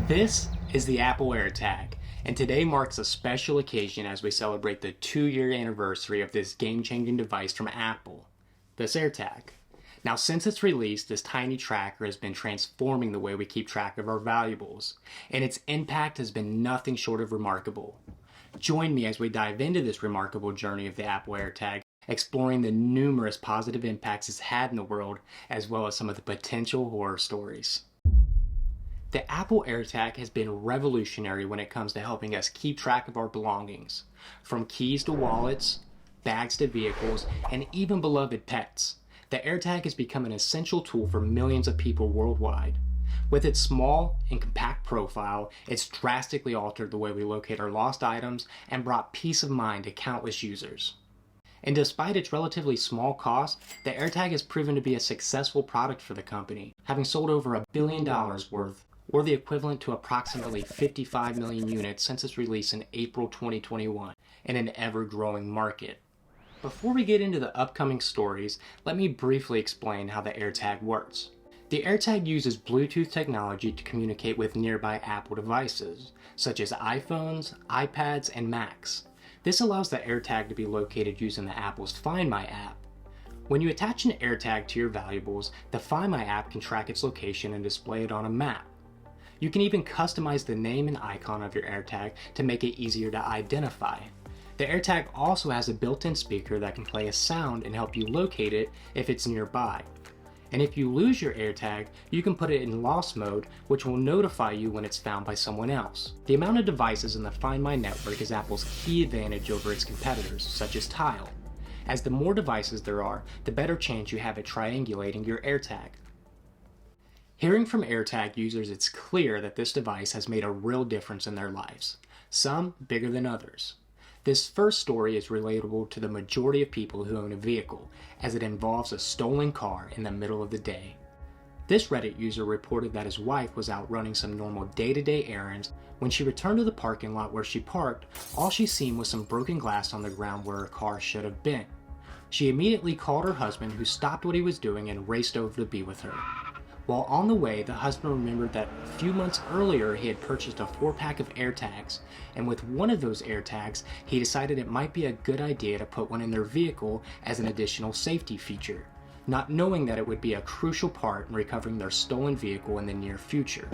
This is the Apple AirTag, and today marks a special occasion as we celebrate the 2-year anniversary of this game-changing device from Apple, this AirTag. Now, since its release, this tiny tracker has been transforming the way we keep track of our valuables, and its impact has been nothing short of remarkable. Join me as we dive into this remarkable journey of the Apple AirTag, exploring the numerous positive impacts it's had in the world, as well as some of the potential horror stories. The Apple AirTag has been revolutionary when it comes to helping us keep track of our belongings, from keys to wallets, bags to vehicles, and even beloved pets. The AirTag has become an essential tool for millions of people worldwide. With its small and compact profile, it's drastically altered the way we locate our lost items and brought peace of mind to countless users. And despite its relatively small cost, the AirTag has proven to be a successful product for the company, having sold over $1 billion worth, or the equivalent to approximately 55 million units since its release in April 2021, in an ever-growing market. Before we get into the upcoming stories, let me briefly explain how the AirTag works. The AirTag uses Bluetooth technology to communicate with nearby Apple devices, such as iPhones, iPads, and Macs. This allows the AirTag to be located using the Apple's Find My app. When you attach an AirTag to your valuables, the Find My app can track its location and display it on a map. You can even customize the name and icon of your AirTag to make it easier to identify. The AirTag also has a built-in speaker that can play a sound and help you locate it if it's nearby. And if you lose your AirTag, you can put it in lost mode, which will notify you when it's found by someone else. The amount of devices in the Find My network is Apple's key advantage over its competitors, such as Tile. As the more devices there are, the better chance you have at triangulating your AirTag. Hearing from AirTag users, it's clear that this device has made a real difference in their lives, some bigger than others. This first story is relatable to the majority of people who own a vehicle, as it involves a stolen car in the middle of the day. This Reddit user reported that his wife was out running some normal day-to-day errands. When she returned to the parking lot where she parked, all she seen was some broken glass on the ground where her car should have been. She immediately called her husband, who stopped what he was doing and raced over to be with her. While on the way, the husband remembered that a few months earlier he had purchased a 4-pack of AirTags, and with one of those AirTags, he decided it might be a good idea to put one in their vehicle as an additional safety feature, not knowing that it would be a crucial part in recovering their stolen vehicle in the near future.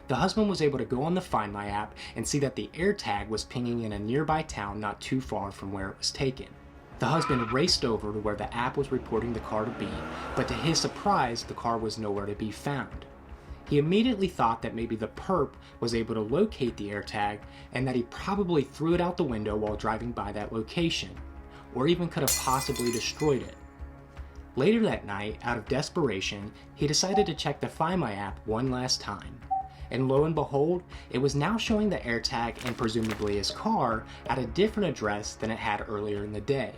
The husband was able to go on the Find My app and see that the AirTag was pinging in a nearby town not too far from where it was taken. The husband raced over to where the app was reporting the car to be, but to his surprise, the car was nowhere to be found. He immediately thought that maybe the perp was able to locate the AirTag and that he probably threw it out the window while driving by that location, or even could have possibly destroyed it. Later that night, out of desperation, he decided to check the Find My app one last time. And lo and behold, it was now showing the AirTag and presumably his car at a different address than it had earlier in the day.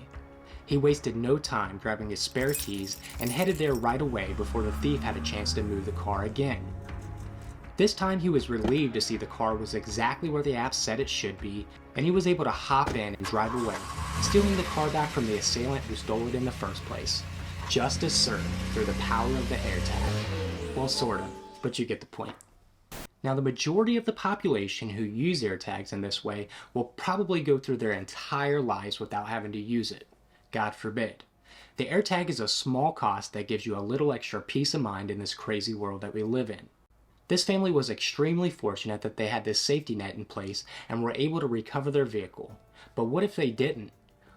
He wasted no time grabbing his spare keys and headed there right away before the thief had a chance to move the car again. This time he was relieved to see the car was exactly where the app said it should be, and he was able to hop in and drive away, stealing the car back from the assailant who stole it in the first place. Justice served through the power of the AirTag. Well, sort of, but you get the point. Now, the majority of the population who use AirTags in this way will probably go through their entire lives without having to use it. God forbid. The AirTag is a small cost that gives you a little extra peace of mind in this crazy world that we live in. This family was extremely fortunate that they had this safety net in place and were able to recover their vehicle. But what if they didn't?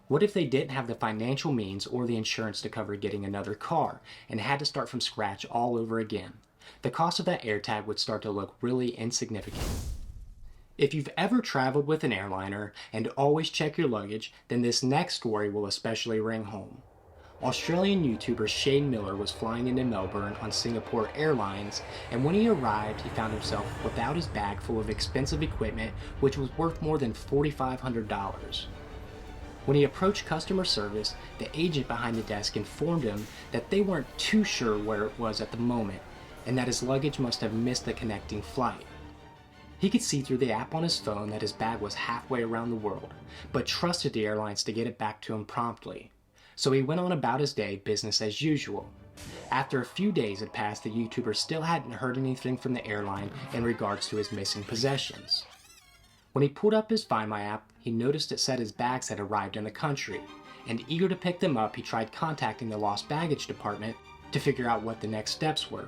What if they didn't have the financial means or the insurance to cover getting another car and had to start from scratch all over again? The cost of that AirTag would start to look really insignificant. If you've ever traveled with an airliner and always check your luggage, then this next story will especially ring home. Australian YouTuber Shane Miller was flying into Melbourne on Singapore Airlines, and when he arrived, he found himself without his bag full of expensive equipment, which was worth more than $4,500. When he approached customer service, the agent behind the desk informed him that they weren't too sure where it was at the moment, and that his luggage must have missed the connecting flight. He could see through the app on his phone that his bag was halfway around the world, but trusted the airlines to get it back to him promptly. So he went on about his day, business as usual. After a few days had passed, the YouTuber still hadn't heard anything from the airline in regards to his missing possessions. When he pulled up his Find My app, he noticed it said his bags had arrived in the country, and eager to pick them up, he tried contacting the lost baggage department to figure out what the next steps were.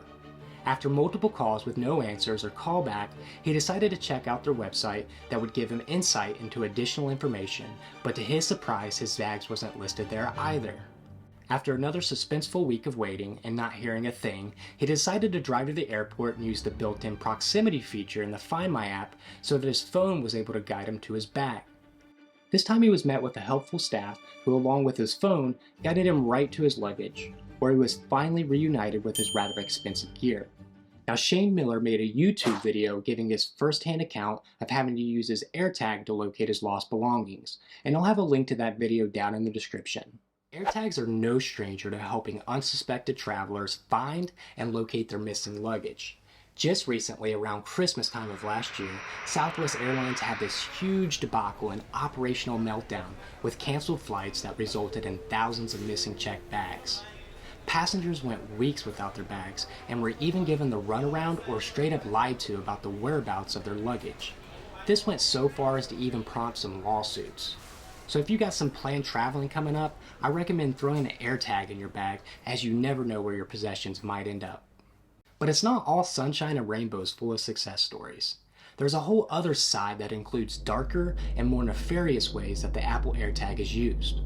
After multiple calls with no answers or callback, he decided to check out their website that would give him insight into additional information, but to his surprise, his bags wasn't listed there either. After another suspenseful week of waiting and not hearing a thing, he decided to drive to the airport and use the built-in proximity feature in the Find My app so that his phone was able to guide him to his bag. This time he was met with a helpful staff who, along with his phone, guided him right to his luggage, where he was finally reunited with his rather expensive gear. Now, Shane Miller made a YouTube video giving his first-hand account of having to use his AirTag to locate his lost belongings, and I'll have a link to that video down in the description. AirTags are no stranger to helping unsuspected travelers find and locate their missing luggage. Just recently, around Christmas time of last year, Southwest Airlines had this huge debacle and operational meltdown with canceled flights that resulted in thousands of missing checked bags. Passengers went weeks without their bags and were even given the runaround or straight up lied to about the whereabouts of their luggage. This went so far as to even prompt some lawsuits. So if you got some planned traveling coming up, I recommend throwing an AirTag in your bag, as you never know where your possessions might end up. But it's not all sunshine and rainbows full of success stories. There's a whole other side that includes darker and more nefarious ways that the Apple AirTag is used.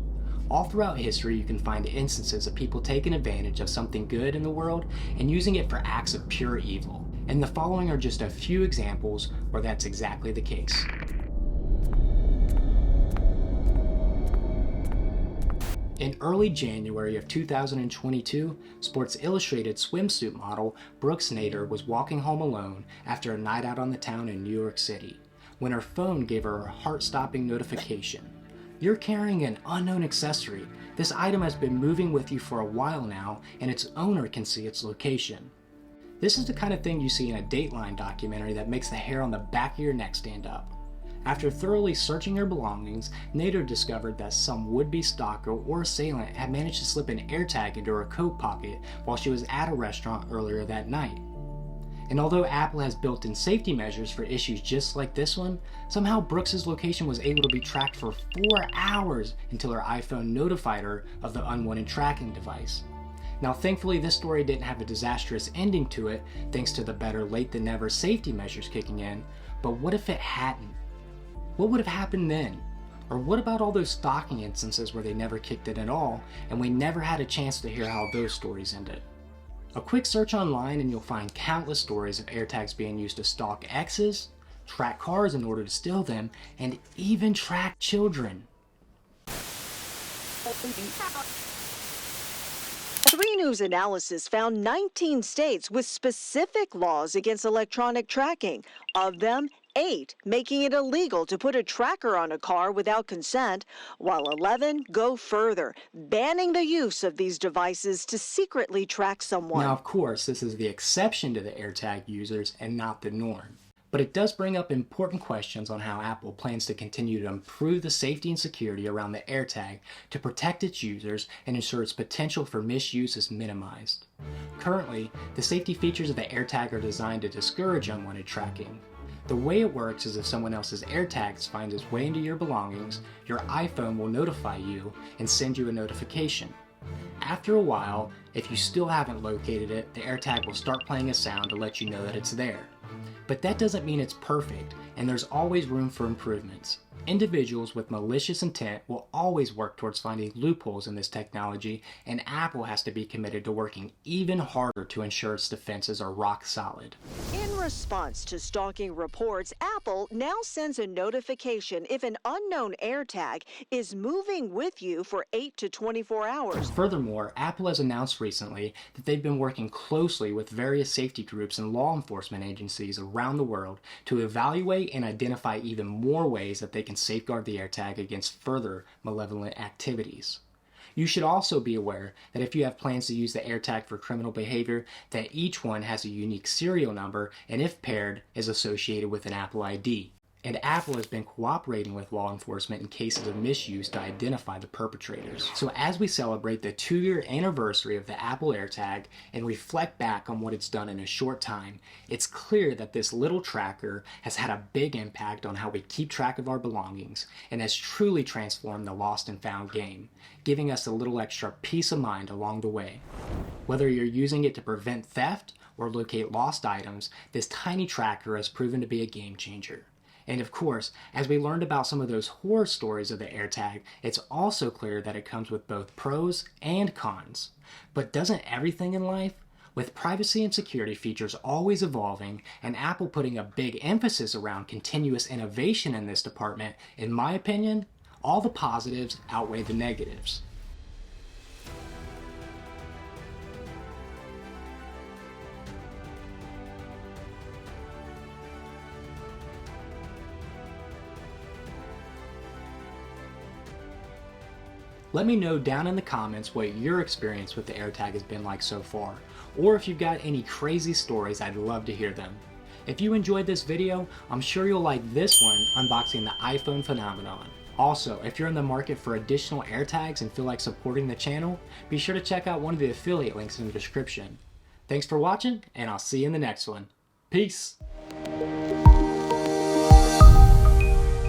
All throughout history, you can find instances of people taking advantage of something good in the world and using it for acts of pure evil. And the following are just a few examples where that's exactly the case. In early January of 2022, Sports Illustrated swimsuit model Brooke Nader was walking home alone after a night out on the town in New York City, when her phone gave her a heart-stopping notification. You're carrying an unknown accessory. This item has been moving with you for a while now, and its owner can see its location. This is the kind of thing you see in a Dateline documentary that makes the hair on the back of your neck stand up. After thoroughly searching her belongings, Nader discovered that some would-be stalker or assailant had managed to slip an AirTag into her coat pocket while she was at a restaurant earlier that night. And although Apple has built-in safety measures for issues just like this one, somehow Brooks' location was able to be tracked for 4 hours until her iPhone notified her of the unwanted tracking device. Now, thankfully, this story didn't have a disastrous ending to it thanks to the better late than never safety measures kicking in, but what if it hadn't? What would have happened then? Or what about all those stalking instances where they never kicked it at all, and we never had a chance to hear how those stories ended? A quick search online and you'll find countless stories of AirTags being used to stalk exes, track cars in order to steal them, and even track children. 3 News analysis found 19 states with specific laws against electronic tracking. Of them, 8 making it illegal to put a tracker on a car without consent, while 11 go further, banning the use of these devices to secretly track someone. Now, of course, this is the exception to the AirTag users and not the norm. But it does bring up important questions on how Apple plans to continue to improve the safety and security around the AirTag to protect its users and ensure its potential for misuse is minimized. Currently, the safety features of the AirTag are designed to discourage unwanted tracking. The way it works is if someone else's AirTag finds its way into your belongings, your iPhone will notify you and send you a notification. After a while, if you still haven't located it, the AirTag will start playing a sound to let you know that it's there. But that doesn't mean it's perfect, and there's always room for improvements. Individuals with malicious intent will always work towards finding loopholes in this technology, and Apple has to be committed to working even harder to ensure its defenses are rock solid. In response to stalking reports, Apple now sends a notification if an unknown AirTag is moving with you for 8 to 24 hours. Furthermore, Apple has announced recently that they've been working closely with various safety groups and law enforcement agencies around the world to evaluate and identify even more ways that they can safeguard the AirTag against further malevolent activities. You should also be aware that if you have plans to use the AirTag for criminal behavior, that each one has a unique serial number and if paired, is associated with an Apple ID. And Apple has been cooperating with law enforcement in cases of misuse to identify the perpetrators. So as we celebrate the 2-year anniversary of the Apple AirTag and reflect back on what it's done in a short time, it's clear that this little tracker has had a big impact on how we keep track of our belongings and has truly transformed the lost and found game, giving us a little extra peace of mind along the way. Whether you're using it to prevent theft or locate lost items, this tiny tracker has proven to be a game changer. And of course, as we learned about some of those horror stories of the AirTag, it's also clear that it comes with both pros and cons. But doesn't everything in life? With privacy and security features always evolving, and Apple putting a big emphasis around continuous innovation in this department, in my opinion, all the positives outweigh the negatives. Let me know down in the comments what your experience with the AirTag has been like so far, or if you've got any crazy stories, I'd love to hear them. If you enjoyed this video, I'm sure you'll like this one, unboxing the iPhone phenomenon. Also, if you're in the market for additional AirTags and feel like supporting the channel, be sure to check out one of the affiliate links in the description. Thanks for watching, and I'll see you in the next one. Peace!